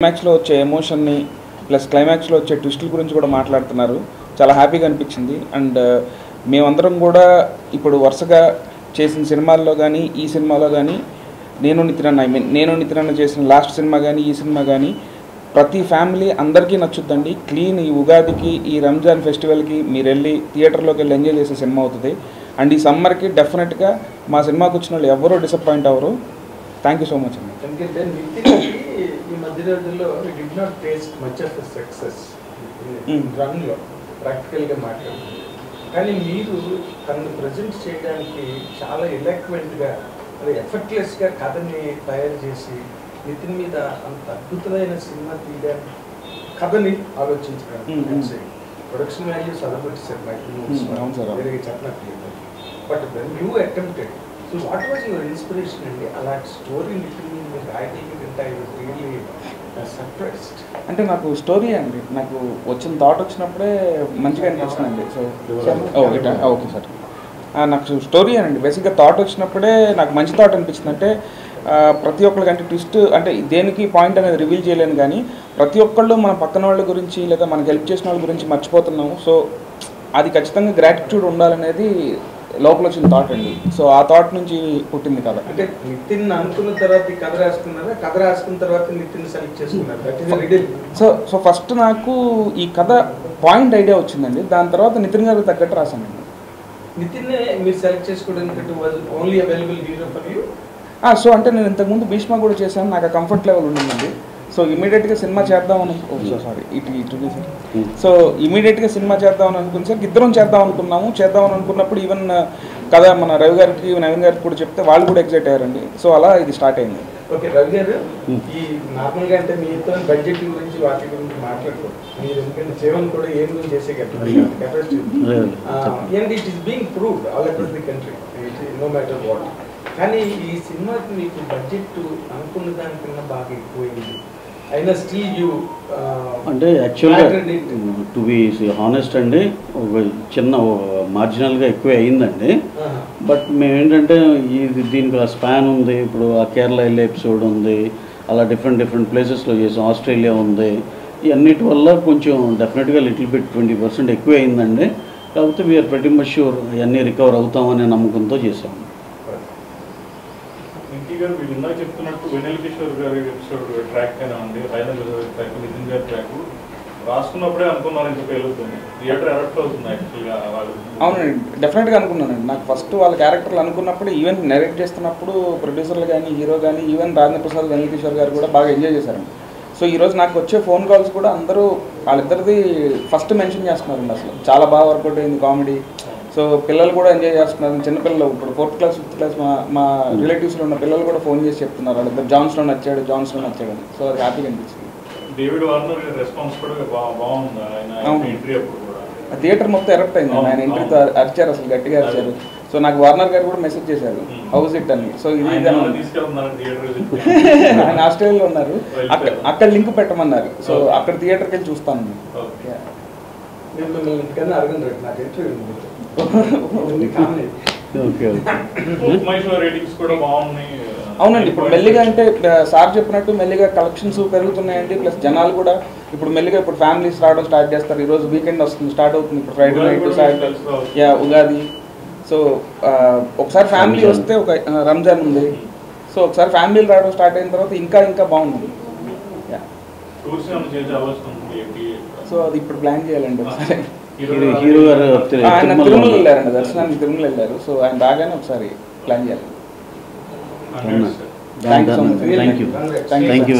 క్లైమాక్స్లో వచ్చే ఎమోషన్ని ప్లస్ క్లైమాక్స్లో వచ్చే ట్విస్టుల గురించి కూడా మాట్లాడుతున్నారు. చాలా హ్యాపీగా అనిపించింది. అండ్ మేమందరం కూడా ఇప్పుడు వరుసగా చేసిన సినిమాల్లో కానీ ఈ సినిమాలో కానీ నేను నితిన్ చేసిన లాస్ట్ సినిమా కానీ ఈ సినిమా కానీ ప్రతి ఫ్యామిలీ అందరికీ నచ్చుద్దండి. క్లీన్ ఈ ఉగాదికి ఈ రంజాన్ ఫెస్టివల్కి మీరు వెళ్ళి థియేటర్లోకి వెళ్ళి ఎంజాయ్ చేసే సినిమా అవుతుంది. అండ్ ఈ సమ్మర్కి డెఫినెట్గా మా సినిమాకి వచ్చిన వాళ్ళు ఎవరూ డిసప్పాయింట్ అవ్వరు. థ్యాంక్ యూ సో మచ్ అండి. ఈ మధ్య రోజుల్లో did not taste much of success రన్లో ప్రాక్టికల్గా మాట్లాడుతుంది. కానీ మీరు తనను ప్రజెంట్ చేయడానికి చాలా ఎలక్వెంట్గా అది ఎఫర్ట్లెస్గా కథని తయారు చేసి నితిన్ మీద అంత అద్భుతమైన సినిమా తీయడానికి కథని ఆలోచించడానికి ప్రొడక్షన్ వాల్యూస్ అదొకటి వేరే చెప్పనట్లేదు. But then you attempted. So what was your inspiration అండి? అలాంటి స్టోరీ నితిన్ మీరు రాయడానికి వింటే ఐ వాజ్ రియల్లీ సర్ప్రైజ్డ్. అంటే నాకు స్టోరీ అండి, నాకు వచ్చిన థాట్ వచ్చినప్పుడే మంచిగా అనిపిస్తుందండి. సో ఓకే సార్, నాకు స్టోరీ అండి బేసిక్గా థాట్ వచ్చినప్పుడే నాకు మంచి థాట్ అనిపించింది. అంటే ప్రతి ఒక్కరికి అంటే ట్విస్ట్ అంటే దేనికి పాయింట్ అనేది రివీల్ చేయలేను, కానీ ప్రతి ఒక్కళ్ళు మన పక్కన వాళ్ళ గురించి లేదా మనకు హెల్ప్ చేసిన వాళ్ళ గురించి మర్చిపోతున్నాము. సో అది ఖచ్చితంగా గ్రాటిట్యూడ్ ఉండాలనేది లోపల వచ్చిన థాట్ అండి. సో ఆ థాట్ నుంచి పుట్టింది కథ. అంటే నితిన్ అనుకున్న తర్వాత కథ రాసుకున్నారా, కథ రాసుకున్న తర్వాత నితిన్ సెలెక్ట్ చేసుకున్నారు? సో ఫస్ట్ నాకు ఈ కథ పాయింట్ ఐడియా వచ్చిందండి, దాని తర్వాత నితిన్ గారికి తగ్గట్టు రాశానండి. నితిన్ మీరు సెలెక్ట్ చేసుకోవడానికి only available hero for you? So అంటే నేను ఇంతకుముందు భీష్మ కూడా చేశాను, నాకు ఆ కంఫర్ట్ లెవెల్ ఉండిందండి. సో ఇమీడియట్గా సినిమా చేద్దామని సో ఇమీడియట్గా సినిమా చేద్దామని అనుకుని సార్ ఇద్దరం చేద్దామని అనుకున్నప్పుడు ఈవెన్ కథ మన రవి గారికి నవీన్ గారికి కూడా చెప్తే వాళ్ళు కూడా ఎగ్జైట్ అయ్యారండి. సో అలా ఇది స్టార్ట్ అయింది. ఓకే రవి గారు, ఈ నార్మల్గా అంటే మీతో బడ్జెట్ గురించి వాటి గురించి మాట్లాడుకోండి. మీరు ఎందుకంటే జీవన్ కూడా ఏం గురించి చేసే capacity and it is being proved all across the country no matter what. కానీ ఈ సినిమాకి మీకు బడ్జెట్ అనుకున్న దానికన్నా బాగా ఎక్కువైంది. అయినా స్టిల్ యూ అంటే యాక్చువల్గా టు బి హానెస్ట్ అండి, ఒక చిన్న మార్జినల్గా ఎక్కువ అయిందండి. బట్ మేము ఏంటంటే దీనికి ఆ స్పాన్ ఉంది, ఇప్పుడు ఆ కేరళ వెళ్ళే ఎపిసోడ్ ఉంది, అలా డిఫరెంట్ ప్లేసెస్లో చేసాం, ఆస్ట్రేలియా ఉంది, ఈ అన్నిటి వల్ల కొంచెం డెఫినెట్గా లిటిల్ బిట్ 20% ఎక్కువ అయిందండి. కాకపోతే వీఆర్ ప్రెటీ మచ్ షూర్ ఇవన్నీ రికవర్ అవుతామనే నమ్మకంతో చేసాము. గారు మీరు ఇందాక చెప్తున్నట్టు వెన్నెల కిషోర్ గారి ఎపిసోడ్ ట్రాక్ అయినా ఉంది, ఫైనల్ ట్రాక్ నితిన్ గారి ట్రాక్ రాసుకున్నప్పుడే అనుకున్నారు ఇంత పేలుతుంది, థియేటర్ ఎరప్ట్ అవుతుంది యాక్చువల్గా వాళ్ళు? అవునండి, డెఫినెట్గా అనుకున్నానండి. నాకు ఫస్ట్ వాళ్ళ క్యారెక్టర్లు అనుకున్నప్పుడు ఈవెన్ నెరేట్ చేస్తున్నప్పుడు ప్రొడ్యూసర్లు కానీ హీరో కానీ ఈవెన్ రాజేంద్ర ప్రసాద్ వెన్నెల కిషోర్ గారు కూడా బాగా ఎంజాయ్ చేశారండి. సో ఈరోజు నాకు వచ్చే ఫోన్ కాల్స్ కూడా అందరూ వాళ్ళిద్దరిది ఫస్ట్ మెన్షన్ చేస్తున్నారండి. అసలు చాలా బాగా వర్కౌట్ అయింది కామెడీ. సో పిల్లలు కూడా ఎంజాయ్ చేస్తున్నారు, చిన్నపిల్లలు ఇప్పుడు 4th క్లాస్ 5th క్లాస్ మా రిలేటివ్స్లో ఉన్న పిల్లలు కూడా ఫోన్ చేసి చెప్తున్నారు వాళ్ళిద్దరు జాన్స్లో నచ్చాడు అని. సో అది హ్యాపీగా అనిపించింది. డేవిడ్ వార్నర్ రెస్పాన్స్ కూడా బాగుంది, ఆయన ఎంట్రీ అప్పుడు కూడా థియేటర్ మొత్తం ఎరప్ట్ అయింది. ఆయన ఎంట్రీతో అరిచారు, అసలు గట్టిగా అరిచారు. సో నాకు వార్నర్ గారు కూడా మెసేజ్ చేశారు హౌస్ ఇట్ అని. సో ఇది ఆయన ఆస్ట్రేలియాలో ఉన్నారు, అక్కడ లింక్ పెట్టమన్నారు. సో అక్కడ థియేటర్కి వెళ్ళి చూస్తాను. అవునండి, ఇప్పుడు మెల్లిగా అంటే సార్ చెప్పినట్టు మెల్లిగా కలెక్షన్స్ పెరుగుతున్నాయండి. ప్లస్ జనాలు కూడా ఇప్పుడు మెల్లిగా ఇప్పుడు ఫ్యామిలీస్ రావడం స్టార్ట్ చేస్తారు. ఈరోజు వీకెండ్ వస్తుంది, స్టార్ట్ అవుతుంది. ఇప్పుడు Friday night Saturday Ugadi. So ఒకసారి ఫ్యామిలీ వస్తే ఒక రంజాన్ ఉంది. సో ఒకసారి ఫ్యామిలీలు రావడం స్టార్ట్ అయిన తర్వాత ఇంకా బాగుంది. సో అది ఇప్పుడు ప్లాన్ చేయాలండి ఒకసారి. హీరో గారు ఆయన తిరుమల వెళ్ళారండి, దర్శనానికి తిరుమల వెళ్ళారు. సో ఆయన రాగానే ఒకసారి ప్లాన్ చేయాలి. Thank you.